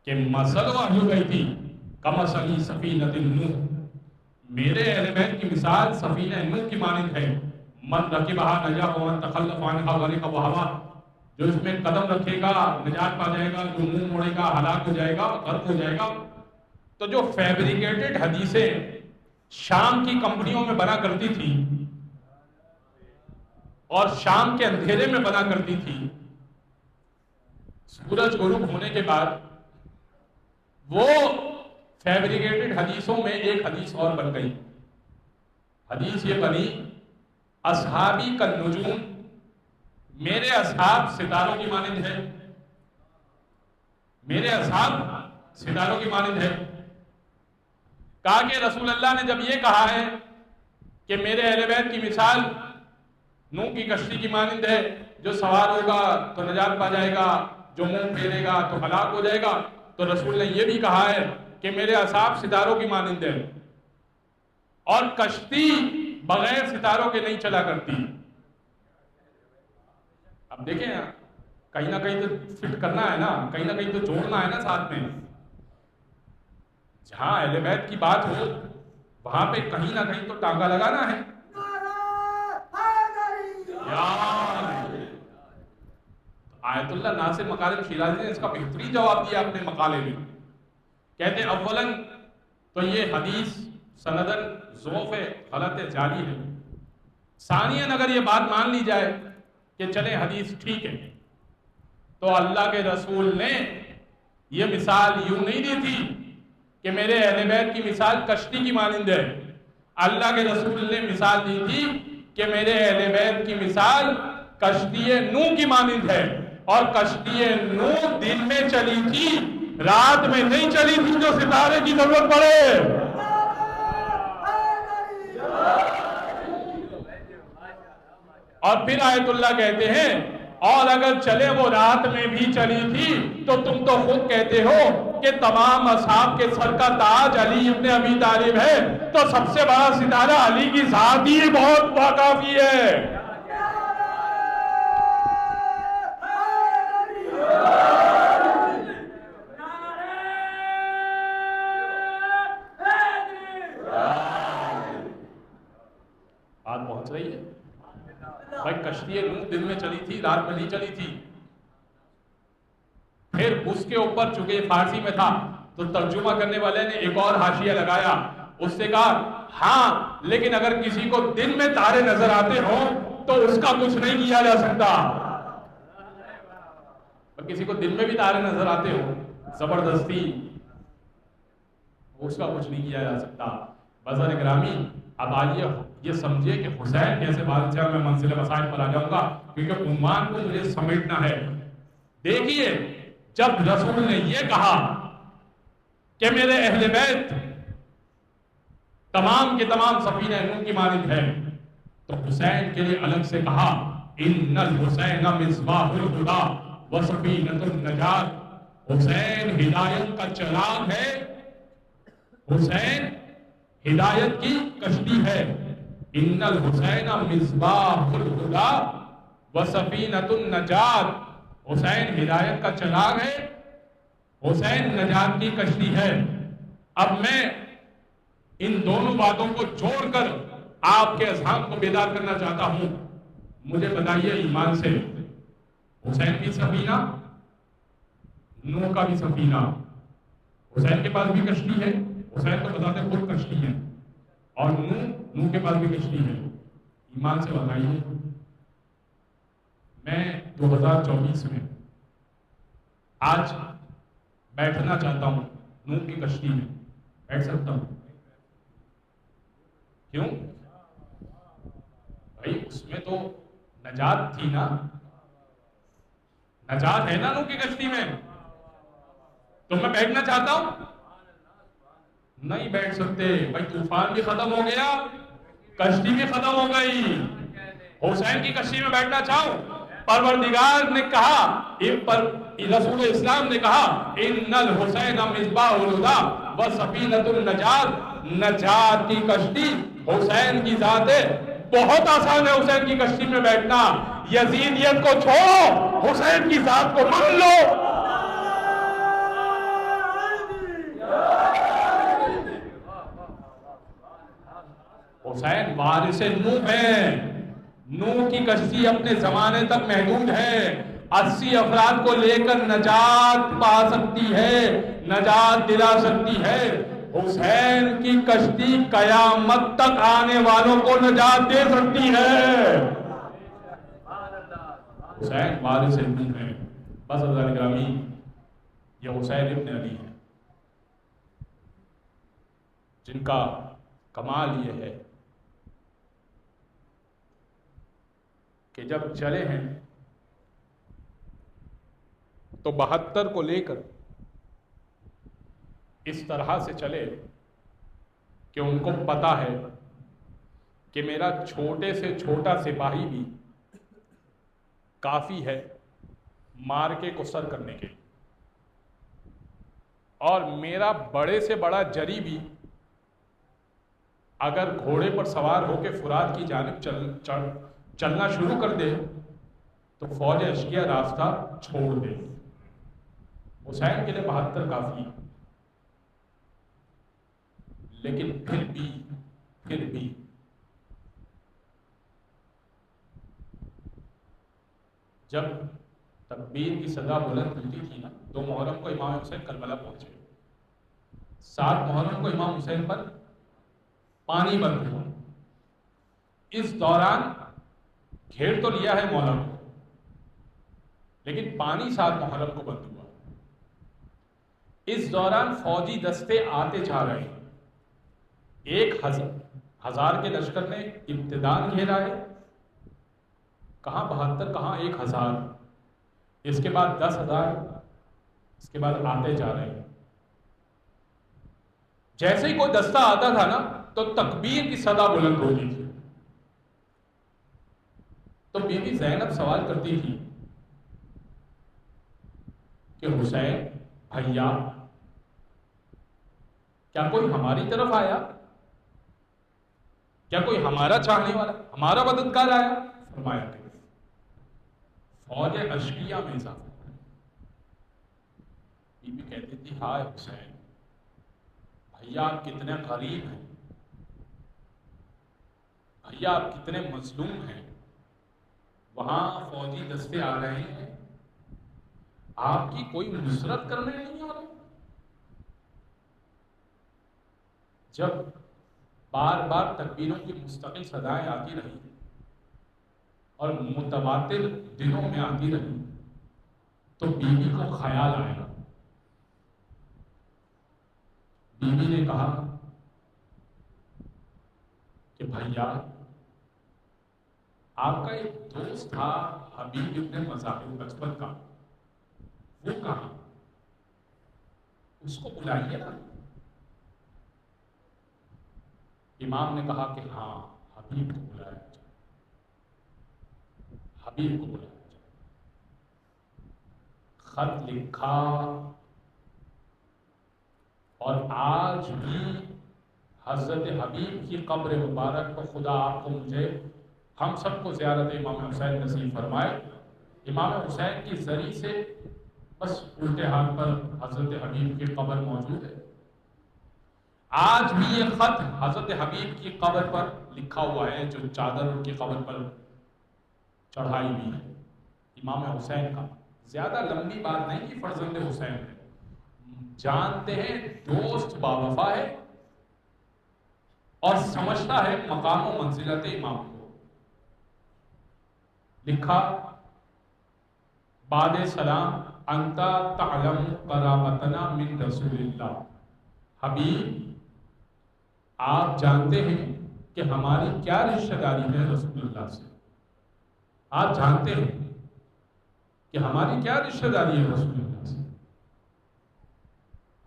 کہ مثل اہل بیتی کمثل سفینۃ نوح، میرے اہل بیت کی مثال سفینہ نوح کی مانند ہے، من رکبہا نجا ومن تخلف عنہا غرق وہوا، جو اس میں قدم رکھے گا نجات پا جائے گا، جو منہ موڑے گا ہلاک ہو جائے گا، غرق ہو جائے گا۔ تو جو فیبریکیٹڈ حدیثیں شام کی کمپنیوں میں بنا کرتی تھی اور شام کے اندھیرے میں بنا کرتی تھی، سورج غروب ہونے کے بعد وہ فیبریکیٹڈ حدیثوں میں ایک حدیث اور بن گئی۔ حدیث یہ بنی اصحابی کالنجوم، میرے اصحاب ستاروں کی مانند ہے، میرے اصحاب ستاروں کی مانند ہے۔ کہا کہ رسول اللہ نے جب یہ کہا ہے کہ میرے اہل بیت کی مثال نوح کی کشتی کی مانند ہے، جو سوار ہوگا تو نجات پا جائے گا، جو منہ پھیرے گا تو ہلاک ہو جائے گا، تو رسول نے یہ بھی کہا ہے کہ میرے اصحاب ستاروں کی مانند ہے، اور کشتی بغیر ستاروں کے نہیں چلا کرتی۔ اب دیکھیں کہیں نہ کہیں تو فٹ کرنا ہے نا، کہیں نہ کہیں تو جوڑنا ہے نا ساتھ میں۔ جہاں اہل بیت کی بات ہو وہاں پہ کہیں نہ کہیں تو ٹانگا لگانا ہے۔ آیت اللہ ناصر مکارم شیرازی نے اس کا بہترین جواب دیا اپنے مقالے میں، کہتے ہیں اولاً تو یہ حدیث سندن ضعف غلط جعلی ہے، ثانیاً اگر یہ بات مان لی جائے کہ چلے حدیث ٹھیک ہے، تو اللہ کے رسول نے یہ مثال یوں نہیں دی تھی کہ میرے اہل بیت کی مثال کشتی کی مانند ہے۔ اللہ کے رسول نے مثال دی تھی کہ میرے اہل بیت کی مثال کشتی نوح کی مانند ہے، اور کشتی نوح دن میں چلی تھی، رات میں نہیں چلی تھی جو ستارے کی ضرورت پڑے۔ اور پھر آیت اللہ کہتے ہیں اور اگر چلے وہ رات میں بھی چلی تھی تو تم تو خود کہتے ہو کہ تمام اصحاب کے سر کا تاج علی ابن ابی طالب ہے، تو سب سے بڑا ستارہ علی کی ذات ہی بہت کافی ہے۔ بات پہنچ رہی ہے بھائی، کشتی نوح دن میں چلی تھی، رات میں نہیں چلی تھی۔ پھر اس کے اوپر چونکہ فارسی میں تھا تو ترجمہ کرنے والے نے ایک اور حاشیہ لگایا، اس سے کہا ہاں لیکن اگر کسی کو دن میں تارے نظر آتے ہوں تو اس کا کچھ نہیں کیا جا سکتا۔ اور کسی کو دن میں بھی تارے نظر آتے ہوں زبردستی، اس کا کچھ نہیں کیا جا سکتا۔ بازار گرامی، اب آئیے یہ سمجھے کہ حسین کیسے بادشاہ، میں منزل مسائل پر آ جاؤں گا کیونکہ عنوان کو مجھے سمیٹنا ہے۔ دیکھیے جب رسول نے یہ کہا کہ میرے اہل بیت تمام کے تمام سفینہ نوح کی مانند ہے، تو حسین کے لیے الگ سے کہا ان الحسین مصباح الہدی وسفینۃ النجات، حسین ہدایت کا چراغ ہے، حسین ہدایت کی کشتی ہے۔ ان الحسین مصباح الہدی وسفینۃ النجات، حسین ہدایت کا چراغ ہے، حسین نجات کی کشتی ہے۔ اب میں ان دونوں باتوں کو جوڑ کر آپ کے اذہان کو بیدار کرنا چاہتا ہوں۔ مجھے بتائیے ایمان سے، حسین کی سفینہ، نوح کا بھی سفینہ، حسین کے پاس بھی کشتی ہے، حسین تو بتاتے خود کشتی ہے، اور نوح کے پاس بھی کشتی ہے۔ ایمان سے بتائیے، میں 2024 میں آج بیٹھنا چاہتا ہوں نوح کی کشتی میں، بیٹھ سکتا ہوں؟ کیوں بھائی؟ اس میں تو نجات تھی نا، نجات ہے نا نوح کی کشتی میں، تو میں بیٹھنا چاہتا ہوں؟ نہیں بیٹھ سکتے بھائی، طوفان بھی ختم ہو گیا، کشتی بھی ختم ہو گئی۔ حسین کی کشتی میں بیٹھنا چاہوں؟ پروردگار نے کہا، رسول اسلام نے کہا ان الحسین مصباح الہدی وسفینۃ النجات، نجات کی کشتی حسین کی ذات ہے۔ بہت آسان ہے حسین کی کشتی میں بیٹھنا، یزیدیت کو چھوڑو، حسین کی ذات کو مان لو۔ حسین وارث نوح ہے، نوح کی کشتی اپنے زمانے تک محدود ہے، 80 افراد کو لے کر نجات پا سکتی ہے، نجات دلا سکتی ہے۔ حسین کی کشتی قیامت تک آنے والوں کو نجات دے سکتی ہے۔ حسین وارث نوح ہے۔ بس عزیزان گرامی، یہ حسین ابن علی ہے جن کا کمال یہ ہے کہ جب چلے ہیں تو 72 کو لے کر اس طرح سے چلے کہ ان کو پتا ہے کہ میرا چھوٹے سے چھوٹا سپاہی بھی کافی ہے مارکے کو سر کرنے کے لیے، اور میرا بڑے سے بڑا جری بھی اگر گھوڑے پر سوار ہو کے فرات کی جانب چلنا شروع کر دے تو فوج اشکیہ راستہ چھوڑ دے۔ حسین کے لیے 72 کافی ہے، لیکن پھر بھی جب تکبیر کی صدا بلند ہوتی تھی نا، 2 محرم کو امام حسین کربلا پہنچے، 7 محرم کو امام حسین پر پانی بند ہوا۔ اس دوران گھیر تو لیا ہے مولا کو، لیکن پانی 7 محرم کو بند ہوا۔ اس دوران فوجی دستے آتے جا رہے ہیں، 1000 کے لشکر نے ابتدان گھیرا ہے، کہاں 72 کہاں 1000، اس کے بعد 10,000، اس کے بعد آتے جا رہے ہیں۔ جیسے ہی کوئی دستہ آتا تھا نا تو تکبیر کی صدا بلند ہوتی تھی، تو بی بی زینب سوال کرتی تھی کہ حسین بھیا، کیا کوئی ہماری طرف آیا؟ کیا کوئی ہمارا چاہنے والا، ہمارا مددگار آیا؟ فرمایا کہ فوج اشکیہ میں اضافہ۔ بی بی کہتی تھی ہائے حسین بھیا، آپ کتنے غریب ہیں، بھیا آپ کتنے مظلوم ہیں، وہاں فوجی دستے آ رہے ہیں، آپ کی کوئی نصرت کرنے نہیں آ رہے۔ جب بار بار تکبیروں کی مستقل صدائیں آتی رہی اور متواتر دنوں میں آتی رہی تو بی بی کو خیال آیا۔ بی بی نے کہا کہ بھیا، آپ کا ایک دوست تھا حبیب ابن مظاہر بچپن کا، وہ کہاں؟ اس کو بلائیے نا۔ امام نے کہا کہ ہاں، حبیب کو بلایا جائے، حبیب کو بلایا جائے۔ خط لکھا، اور آج بھی حضرت حبیب کی قبر مبارک پر خدا آپ کو، مجھے، ہم سب کو زیارت امام حسین نصیب فرمائے۔ امام حسین کی زری سے بس الٹے ہاتھ پر حضرت حبیب کی قبر موجود ہے۔ آج بھی یہ خط حضرت حبیب کی قبر پر لکھا ہوا ہے، جو چادر ان کی قبر پر چڑھائی ہوئی ہے، امام حسین کا۔ زیادہ لمبی بات نہیں کہ فرزند حسین ہے، جانتے ہیں دوست باوفا ہے اور سمجھتا ہے مقام و منزلت امام کو۔ لکھا بعد سلام انتا تعلم قرابتنا من رسول اللہ، حبیب آپ جانتے ہیں کہ ہماری کیا رشتہ داری ہے رسول اللہ سے، آپ جانتے ہیں کہ ہماری کیا رشتہ داری ہے رسول اللہ سے۔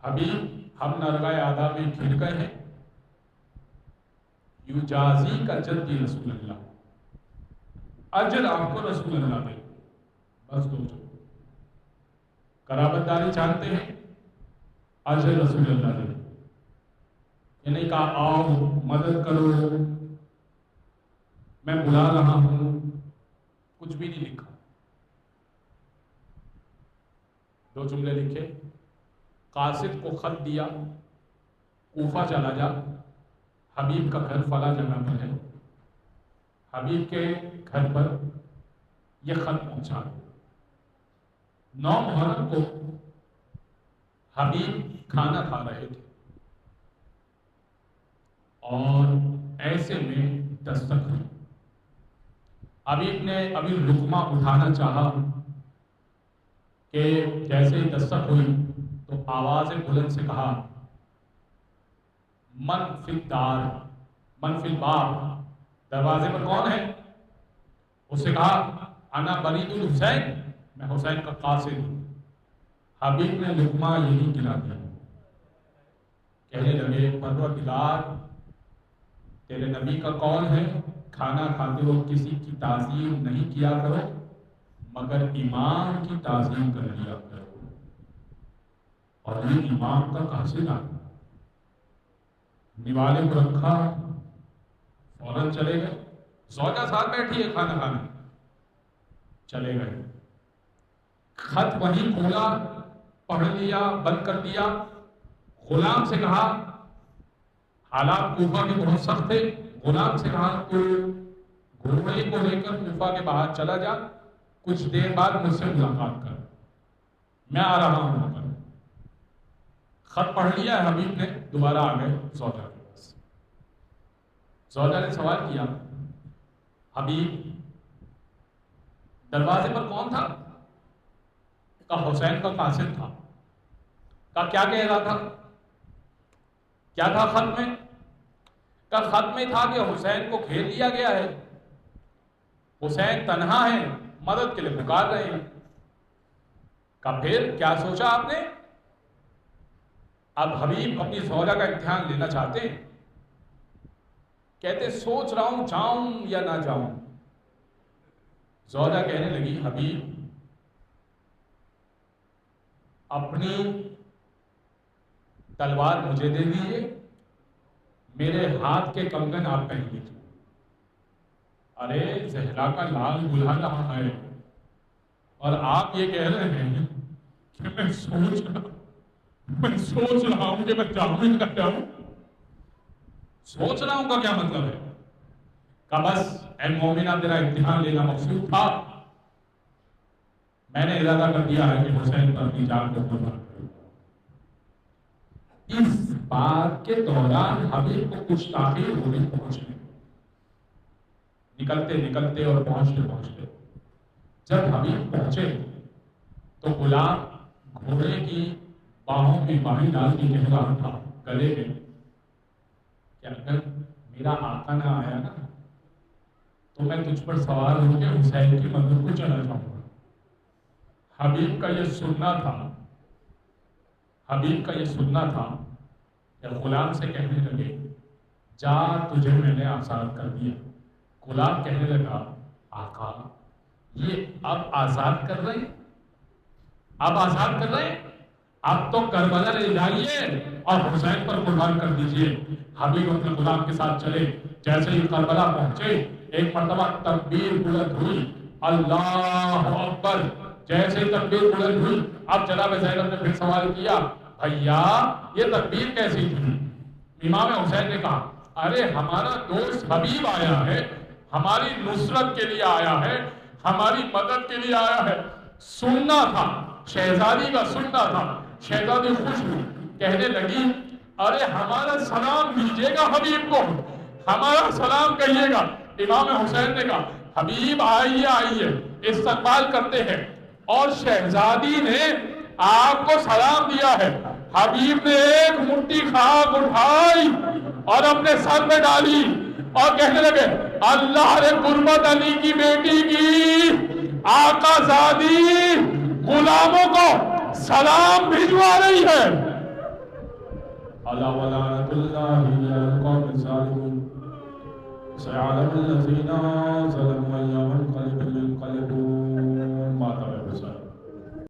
حبیب ہم نرگاہ آداب میں گھر گئے ہیں، یجازی کا جدی رسول اللہ، اجر آپ کو رسول اللہ دے، بس دو جو قرابت داری چاہتے ہیں، اجر رسول اللہ دے۔ یہ نہیں کہا آؤ مدد کرو، میں بلا رہا ہوں، کچھ بھی نہیں لکھا. 2 جملے لکھے، قاصد کو خط دیا، کوفہ چلا جا، حبیب کا گھر فلاں جگہ پر ہے، حبیب کے گھر پر یہ خط پہنچا. 9 محرم کو حبیب کھانا کھا رہے تھے اور ایسے میں دستک ہوئی. حبیب نے ابھی لقمہ اٹھانا چاہا کہ جیسے ہی دستک ہوئی تو آواز بلند سے کہا، من فی الدار، من فی الباب، دروازے پر کون ہے؟ اس سے کہا، انا برید الحسین، میں حسین کا قاصد ہوں. حبیب نے لقمہ یہی گرا دیا. کہنے لگے، پروردگار، تیرے نبی کا قول ہے کھانا کھاتے وقت کسی کی تعظیم نہیں کیا کرو مگر امام کی تعظیم کر لیا کرو. اور یہ امام کا قاصد آ نوالے کو رکھا، فوراً چلے گئے. زوجہ ساتھ بیٹھی ہے کھانا کھانے، چلے گئے. خط وہیں کھولا، پڑھ لیا، بند کر دیا. غلام سے کہا، حالات کوفہ کے بہت سخت تھے، غلام سے کہا تو گھوڑے کو لے کر کوفہ کے باہر چلا جا، کچھ دیر بعد مجھ سے ملاقات کر، میں آ رہا ہوں. خط پڑھ لیا ہے حبیب نے، دوبارہ آ گئے زوجہ کے پاس. زوجہ نے سوال کیا، حبیب دروازے پر کون تھا؟ کہا حسین کا قاصد تھا. کہا کیا کہہ رہا تھا؟ کیا تھا خط میں؟ کہا خط میں تھا کہ حسین کو گھیر لیا گیا ہے، حسین تنہا ہے، مدد کے لیے پکار رہے ہیں. کہا پھر کیا سوچا آپ نے؟ اب حبیب اپنی زوجہ کا امتحان لینا چاہتے ہیں. کہتے سوچ رہا ہوں جاؤں یا نہ جاؤں. زوجہ کہنے لگی، حبیب اپنی تلوار مجھے دے دیجیے، میرے ہاتھ کے کنگن آپ پہن لیجیے. ارے زہرا کا لال بلا رہا ہے اور آپ یہ کہہ رہے ہیں کہ میں سوچ رہا ہوں کہ میں جاؤں یا نہ جاؤں. سوچ رہا ہوں کا کیا مطلب ہے؟ کہ بس اے مومنہ تیرا امتحان لینا مقصود تھا، میں نے ارادہ کر دیا ہے کہ حسین پر اپنی جان کو قربان کروں. اس بات کے دوران حبیب کو کچھ تاخیر ہو گئی پہنچنے، نکلتے اور پہنچتے. جب حبیب پہنچے تو غلام گھوڑے کی باہوں کی باہیں ڈال کے کہہ رہا تھا گلے میں کہ اگر میرا آقا نہ آیا نا تو میں تجھ پر سوار ہو کے حسین کی مدد کو چلا جاؤں گا. حبیب کا یہ سننا تھا کہ غلام سے کہنے لگے، جا تجھے میں نے آزاد کر دیا. غلام کہنے لگا، آقا یہ اب آزاد کر رہے ہیں، اب تو کربلا لے جائیے اور حسین پر قربان کر دیجئے. حبیب اپنے غلام کے ساتھ چلے. جیسے ہی کربلا پہنچے ایک مرتبہ تکبیر بلند ہوئی، اللہ اکبر. جیسے ہی تکبیر بلند ہوئی اب جناب زینب نے پھر سوال کیا، بھیا یہ تکبیر کیسی تھی؟ امام حسین نے کہا، ارے ہمارا دوست حبیب آیا ہے، ہماری نصرت کے لیے آیا ہے، ہماری مدد کے لیے آیا ہے. سننا تھا، شہزادی کا سننا تھا. شہزادی خوش ہوئی، کہنے لگی، ارے ہمارا سلام دیجیے گا حبیب کو، ہمارا سلام کہیے گا. امام حسین نے کہا، حبیب آئیے استقبال کرتے ہیں. اور شہزادی نے آپ کو سلام دیا ہے. حبیب نے ایک مٹھی خاک اٹھائی اور اپنے سر میں ڈالی اور کہنے لگے، اللہ نے قربت علی کی بیٹی کی آقا زادی غلاموں کو سلام بھجوا رہی ہے. اللہ ولعنت اللہ علی القوم الظالمین سيعلم الذين ظلموا أيام القلب ينقلبون